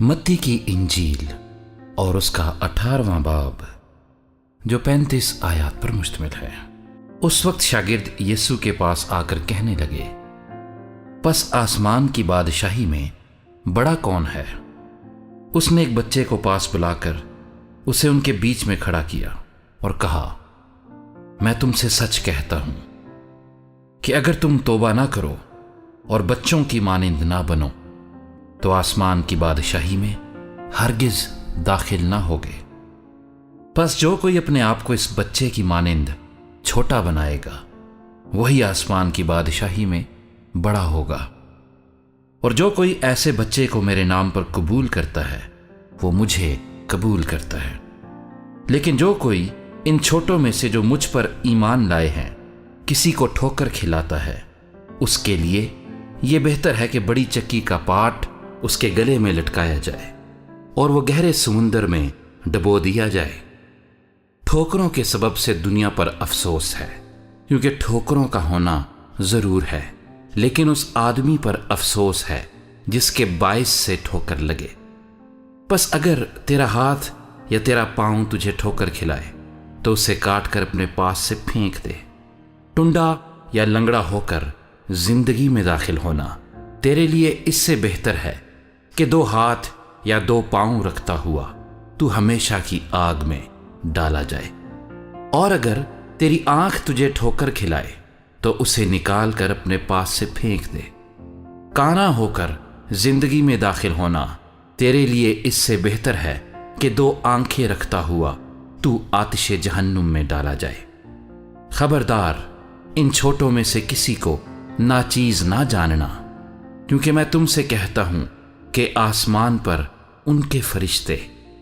मत्ती की इंजील और उसका 18वां बाब जो 35 आयत पर मुश्तमिल है। उस वक्त शागिर्द यीशु के पास आकर कहने लगे, पस आसमान की बादशाही में बड़ा कौन है? उसने एक बच्चे को पास बुलाकर उसे उनके बीच में खड़ा किया और कहा, मैं तुमसे सच कहता हूं कि अगर तुम तौबा ना करो और बच्चों की मानिंद ना बनो तो आसमान की बादशाही में हरगिज दाखिल ना होगे। बस जो कोई अपने आप को इस बच्चे की मानिंद छोटा बनाएगा वही आसमान की बादशाही में बड़ा होगा। और जो कोई ऐसे बच्चे को मेरे नाम पर कबूल करता है वो मुझे कबूल करता है। लेकिन जो कोई इन छोटों में से जो मुझ पर ईमान लाए हैं किसी को ठोकर खिलाता है, उसके लिए ये बेहतर है कि बड़ी चक्की का पाट उसके गले में लटकाया जाए और वो गहरे समुंदर में डबो दिया जाए। ठोकरों के सबब से दुनिया पर अफसोस है, क्योंकि ठोकरों का होना जरूर है, लेकिन उस आदमी पर अफसोस है जिसके बाइस से ठोकर लगे। बस अगर तेरा हाथ या तेरा पांव तुझे ठोकर खिलाए तो उसे काट कर अपने पास से फेंक दे। टुंडा या लंगड़ा होकर जिंदगी में दाखिल होना तेरे लिए इससे बेहतर है कि 2 हाथ या 2 पांव रखता हुआ तू हमेशा की आग में डाला जाए। और अगर तेरी आंख तुझे ठोकर खिलाए तो उसे निकाल कर अपने पास से फेंक दे। काना होकर जिंदगी में दाखिल होना तेरे लिए इससे बेहतर है कि 2 आंखें रखता हुआ तू आतिशे जहन्नुम में डाला जाए। खबरदार, इन छोटों में से किसी को नाचीज ना जानना, क्योंकि मैं तुमसे कहता हूं कि आसमान पर उनके फरिश्ते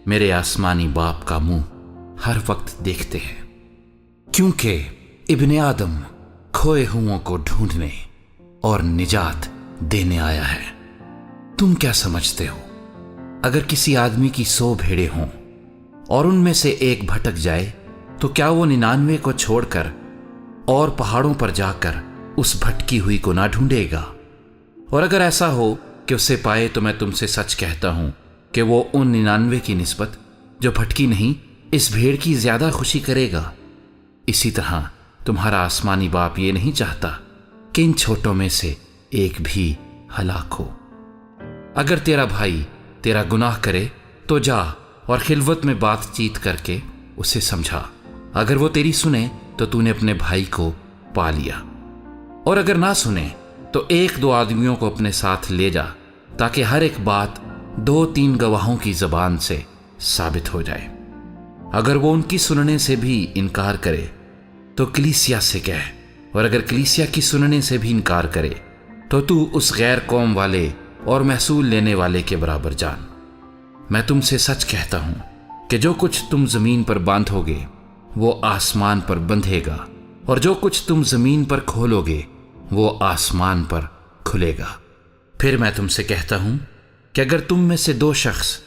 मेरे आसमानी बाप का मुंह हर वक्त देखते हैं। क्योंकि इब्ने आदम खोए हुओं को ढूंढने और निजात देने आया है। तुम क्या समझते हो, अगर किसी आदमी की 100 भेड़ें हों और उनमें से एक भटक जाए तो क्या वो 99 को छोड़कर और पहाड़ों पर जाकर उस भटकी हुई को ना ढूंढेगा? और अगर ऐसा हो कि उसे पाए तो मैं तुमसे सच कहता हूं कि वो उन 99 की निस्बत जो भटकी नहीं इस भेड़ की ज्यादा खुशी करेगा। इसी तरह तुम्हारा आसमानी बाप ये नहीं चाहता कि इन छोटों में से एक भी हलाक हो। अगर तेरा भाई तेरा गुनाह करे तो जा और खिलवत में बातचीत करके उसे समझा। अगर वो तेरी सुने तो तूने अपने भाई को पा लिया। और अगर ना सुने तो 1-2 आदमियों को अपने साथ ले जा, ताकि हर एक बात 2-3 गवाहों की जबान से साबित हो जाए। अगर वो उनकी सुनने से भी इनकार करे तो कलीसिया से कह, और अगर कलीसिया की सुनने से भी इनकार करे तो तू उस गैर कौम वाले और महसूल लेने वाले के बराबर जान। मैं तुमसे सच कहता हूं कि जो कुछ तुम जमीन पर बांधोगे वो आसमान पर बंधेगा, और जो कुछ तुम जमीन पर खोलोगे वो आसमान पर खुलेगा। फिर मैं तुमसे कहता हूं कि अगर तुम में से 2 शख्स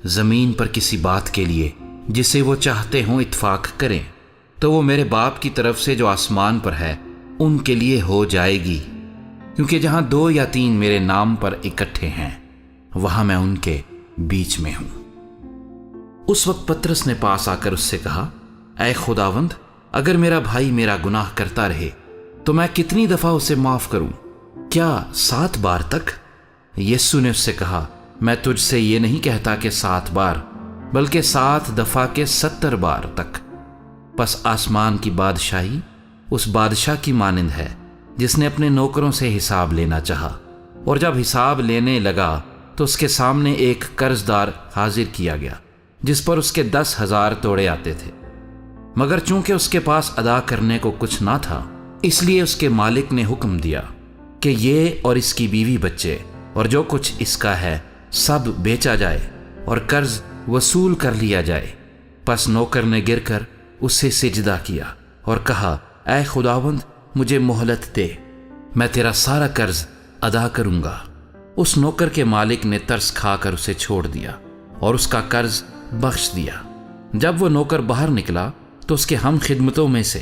जमीन पर किसी बात के लिए जिसे वो चाहते हों इत्फाक करें तो वो मेरे बाप की तरफ से जो आसमान पर है उनके लिए हो जाएगी। क्योंकि जहां 2 या 3 मेरे नाम पर इकट्ठे हैं वहां मैं उनके बीच में हूं। उस वक्त पतरस ने पास आकर उससे कहा, ऐ खुदावंद, अगर मेरा भाई मेरा गुनाह करता रहे तो मैं कितनी दफा उसे माफ करूं? क्या 7 बार तक? यीशु ने उससे कहा, मैं तुझसे ये नहीं कहता कि 7 बार, बल्कि 7 दफा के 70 बार तक। बस आसमान की बादशाही उस बादशाह की मानिंद है जिसने अपने नौकरों से हिसाब लेना चाहा, और जब हिसाब लेने लगा तो उसके सामने एक कर्जदार हाजिर किया गया जिस पर उसके 10,000 तोड़े आते थे। मगर चूंकि उसके पास अदा करने को कुछ ना था, इसलिए उसके मालिक ने हुक्म दिया कि ये और इसकी बीवी बच्चे और जो कुछ इसका है सब बेचा जाए और कर्ज वसूल कर लिया जाए। बस नौकर ने गिरकर उससे सिजदा किया और कहा, ऐ खुदावंद, मुझे मोहलत दे, मैं तेरा सारा कर्ज अदा करूंगा। उस नौकर के मालिक ने तरस खाकर उसे छोड़ दिया और उसका कर्ज बख्श दिया। जब वो नौकर बाहर निकला तो उसके हम खिदमतों में से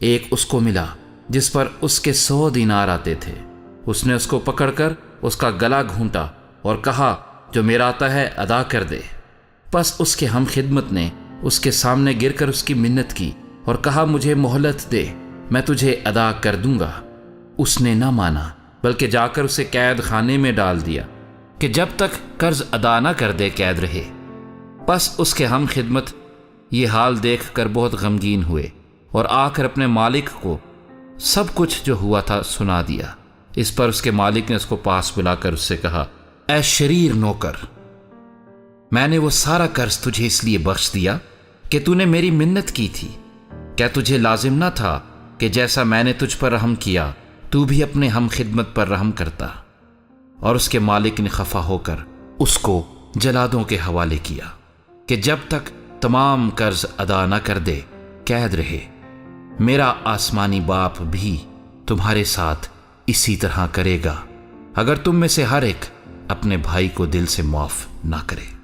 एक उसको मिला जिस पर उसके 100 दीनार आते थे। उसने उसको पकड़कर उसका गला घूंटा और कहा, جو میرا آتا ہے ادا کر دے۔ پس اس کے ہم خدمت نے اس کے سامنے گر کر اس کی منت کی اور کہا مجھے مہلت دے، میں تجھے ادا کر دوں گا۔ اس نے نہ مانا بلکہ جا کر اسے قید خانے میں ڈال دیا کہ جب تک قرض ادا نہ کر دے قید رہے۔ پس اس کے ہم خدمت یہ حال دیکھ کر بہت غمگین ہوئے اور آ کر اپنے مالک کو سب کچھ جو ہوا تھا سنا دیا۔ اس پر اس کے مالک نے اس کو پاس بلا کر اس سے کہا، اے شریر نوکر، میں نے وہ سارا قرض تجھے اس لیے بخش دیا کہ تو نے میری منت کی تھی۔ کیا تجھے لازم نہ تھا کہ جیسا میں نے تجھ پر رحم کیا تو بھی اپنے ہم خدمت پر رحم کرتا؟ اور اس کے مالک نے خفا ہو کر اس کو جلادوں کے حوالے کیا کہ جب تک تمام قرض ادا نہ کر دے قید رہے۔ میرا آسمانی باپ بھی تمہارے ساتھ اسی طرح کرے گا اگر تم میں سے ہر ایک اپنے بھائی کو دل سے معاف نہ کرے۔